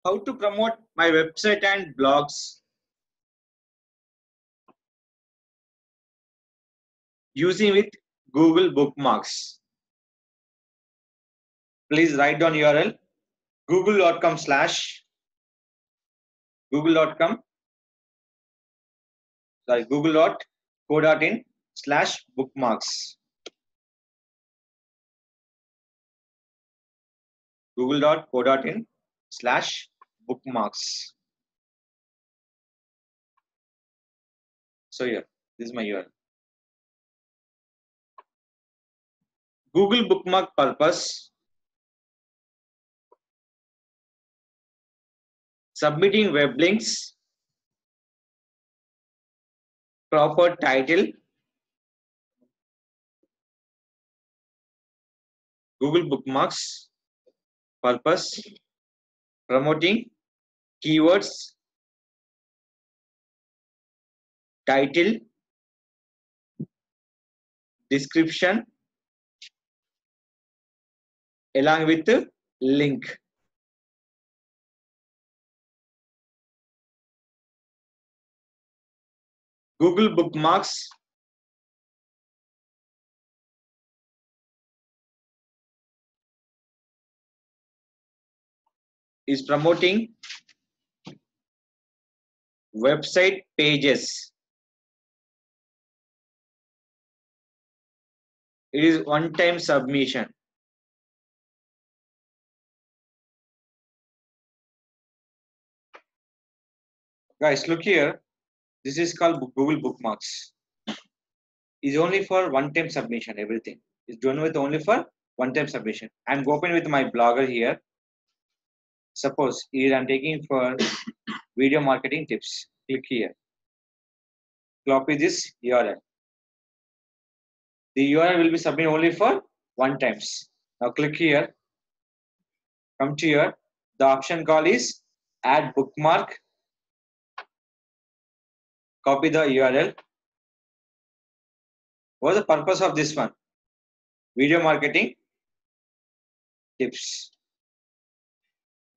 how to promote my website and blogs using with Google Bookmarks. Please write down URL google.co.in/bookmarks. google.co.in/bookmarks. So here, this is my URL. Google bookmark purpose: submitting web links, proper title, Google bookmarks purpose: promoting keywords, title, description, along with the link. Google bookmarks is promoting website pages. It is one-time submission. Guys, look here. This is called Google Bookmarks. It's only for one-time submission. Everything is done with only for one-time submission. I'm open with my blogger here. Suppose here I'm taking for video marketing tips. Click here. Copy this URL. The URL will be submitted only for one times. Now click here. Come to here. The option call is add bookmark. Copy the URL. What's the purpose of this one? Video marketing tips.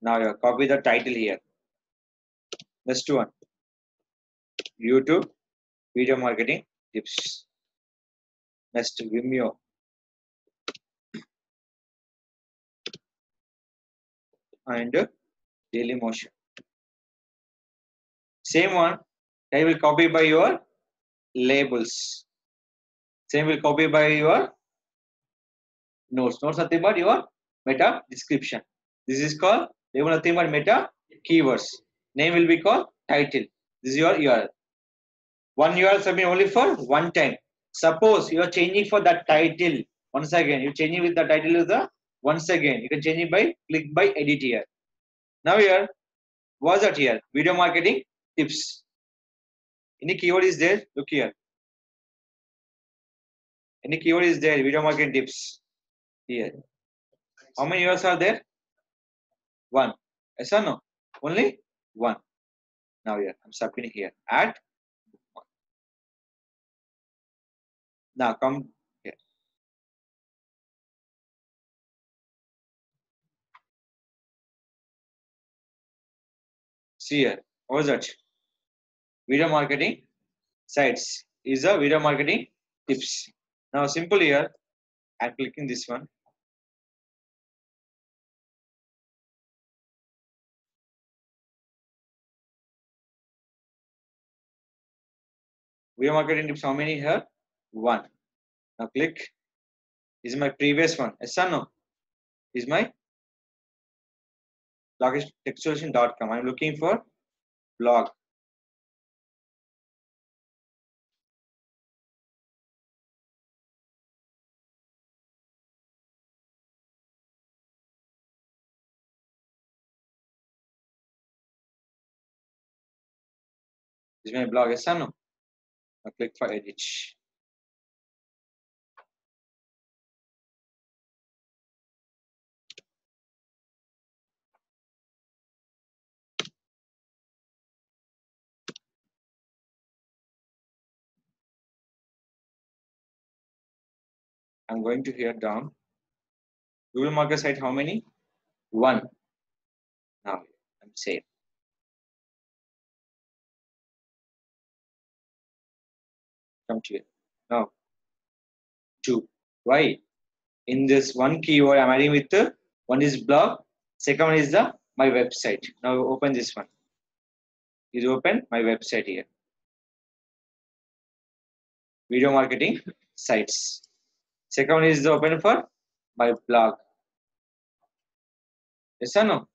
Now you copy the title here. Next one. YouTube video marketing tips. Next Vimeo. And Daily Motion. Same one. I will copy by your labels. Same will copy by your notes. Notes nothing but your meta description. This is called label nothing but meta keywords. Name will be called title. This is your URL. One URL submit only for one time. Suppose you are changing for that title. Once again, you changing with the title of the once again. You can change it by click by edit here. Now here, what's that here? Video marketing tips. Any keyword is there? Look here. Any keyword is there? Video marketing tips. Here. How many URLs are there? One. Yes or no? Only one. Now here, I'm submitting here. Add. Now come here. See here. What is that? Video marketing sites is a video marketing tips. Now simple here. I'm clicking this one. Video marketing tips. How many here? One. Now click. This is my previous one. Yes or no? Is my rakeshtechsolution.com. I'm looking for blog. This is my blog. Yes or no? Now click for edit. I'm going to here down. Google market site, how many? One. Now I'm save. Come to it. Now, 2. Why? In this one keyword, I'm adding with the one is blog, second one is the my website. Now open this one. Is open my website here. Video marketing sites. Second one is the open for my blog. Yes or no?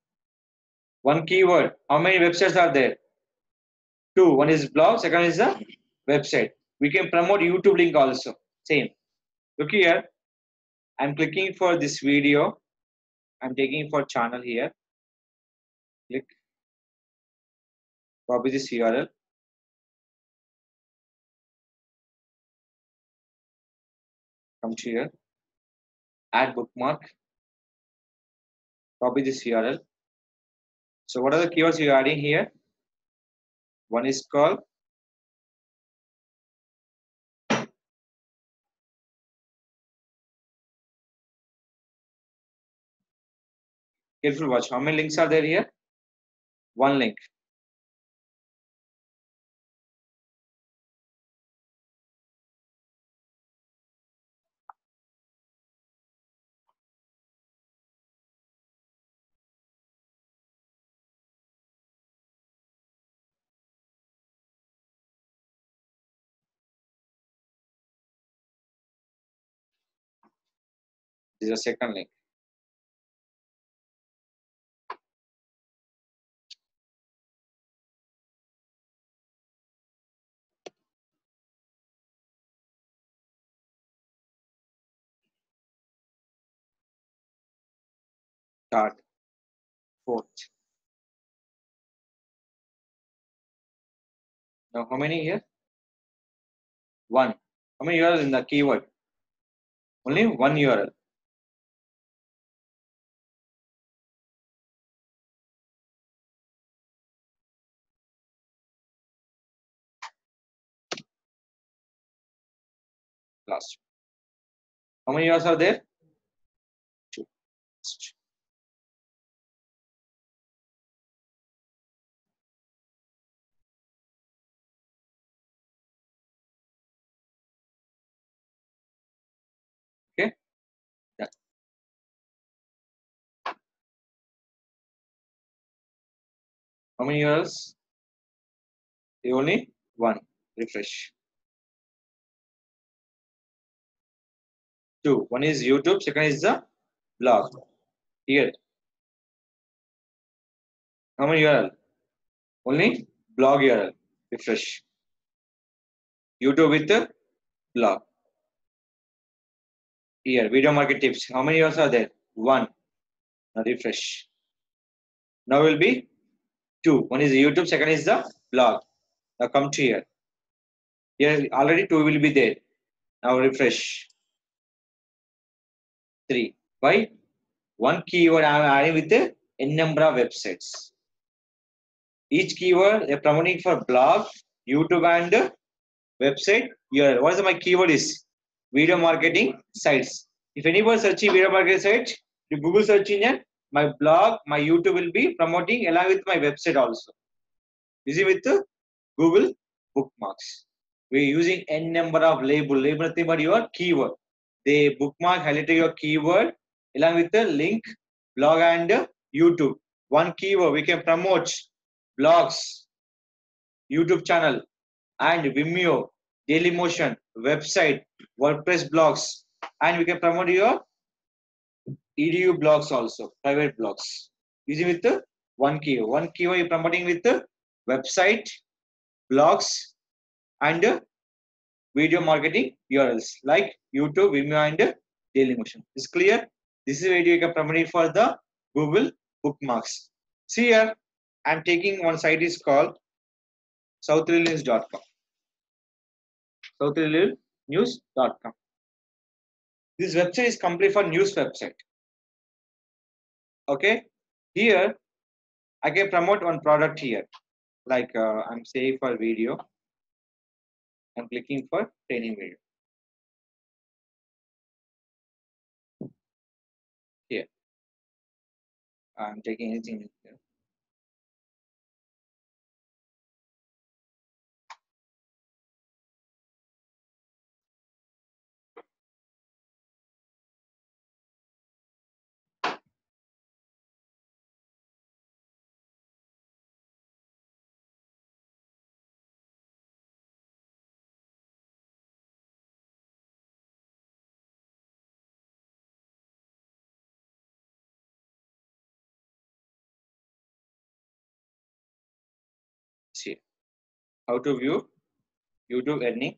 One keyword. How many websites are there? 2. One is blog, second is the website. We can promote YouTube link also. Same. Look here. I'm clicking for this video. I'm taking for channel here. Click. Copy this URL. Come to here. Add bookmark. Copy this URL. So what are the keywords you are adding here? One is called careful watch. How many links are there here? One link. This is the second link. Third, fourth. Now how many here? One. How many URL in the keyword? Only one URL. Last. How many URLs are there? Two. Okay. Done. How many URLs? Only one. Refresh. 2. One is YouTube. Second is the blog. Here. How many URL? Only blog URL. Refresh. YouTube with the blog. Here. Video market tips. How many URLs are there? One. Now refresh. Now will be 2. One is YouTube. Second is the blog. Now come to here. Here already 2 will be there. Now refresh. 3. Why? One keyword I am adding with the n number of websites. Each keyword they're promoting for blog, YouTube, and website. Here, what is my keyword is video marketing sites. If anyone searching video marketing sites, the Google search engine, my blog, my YouTube will be promoting along with my website also. Is it with the Google bookmarks? We're using n number of label. Label nothing but your keyword. They bookmark highlighted your keyword along with the link, blog, and YouTube. One keyword we can promote blogs, YouTube channel, and Vimeo, Dailymotion, website, WordPress blogs, and we can promote your EDU blogs also, private blogs. Using with the one keyword. One keyword you're promoting with the website, blogs, and video marketing URLs like YouTube, Vimeo, and Dailymotion. Is clear? This is video you can promote it for the Google bookmarks. See here, I'm taking one site is called southrealnews.com. southrealnews.com. This website is complete for news website. Okay, here I can promote one product here. Like I'm saying for video, I'm clicking for training video. Here, I'm taking anything here. See how to view YouTube earning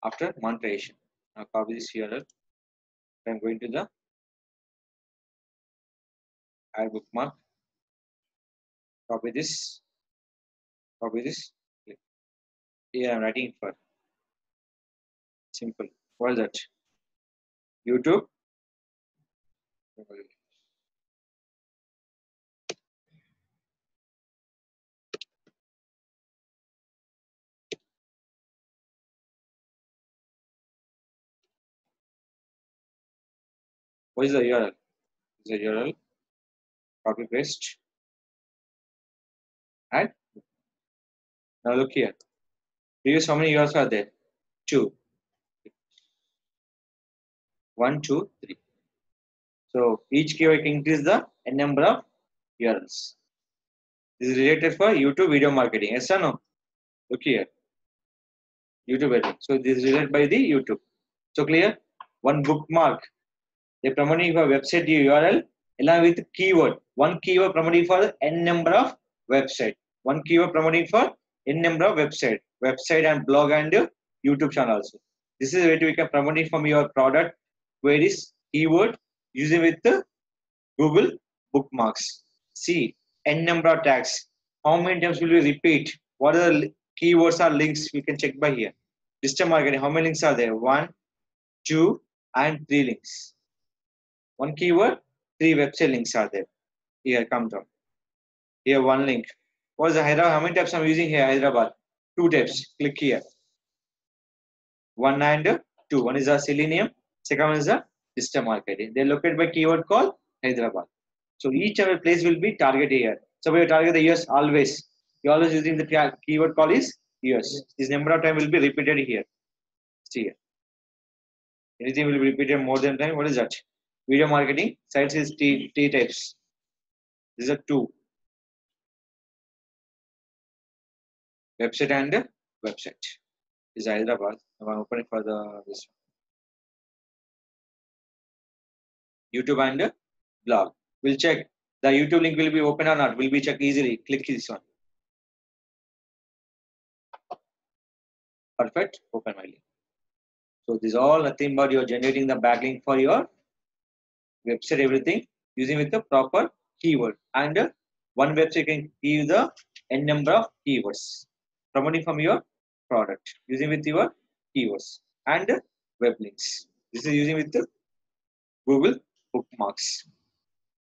after monetization. Now copy this URL. I'm going to the add bookmark. Copy this. Copy this. Here I'm writing for simple. What is that? YouTube. What is the URL? This is the URL. Copy paste. And now look here. Previous how many URLs are there? 2. 1, 2, 3. So each keyword can increase the n number of URLs. This is related for YouTube video marketing. Yes or no? Look here. YouTube editing. So this is related by the YouTube. So clear? One bookmark. They promoting for website URL along with keyword. One keyword promoting for n number of website. One keyword promoting for n number of website and blog and YouTube channel also. This is where we can promote it from your product queries keyword using with the Google bookmarks. See n number of tags. How many times will you repeat? What are the keywords or links? We can check by here. Digital marketing. How many links are there? 1, 2, and 3 links. One keyword, 3 website links are there. Here, come down. Here, 1 link. What is the Hyderabad? How many types I'm using here? Hyderabad. 2 types. Click here. 1 and 2. One is a selenium. Second one is a digital marketing. They are located by keyword called Hyderabad. So each of the place will be targeted here. So we target the US always. You always using the keyword call is US. This number of time will be repeated here. See here. Anything will be repeated more than time. What is that? Video marketing. Sites is T types. These are 2. Website and website. This is Hyderabad. Now I'm opening for this YouTube and blog. We'll check the YouTube link will be open or not. Will be check easily. Click this one. Perfect. Open my link. So this is all nothing but you're generating the backlink for your website, everything using with the proper keyword. And one website can give the n number of keywords promoting from your product using with your keywords and web links. This is using with the Google bookmarks.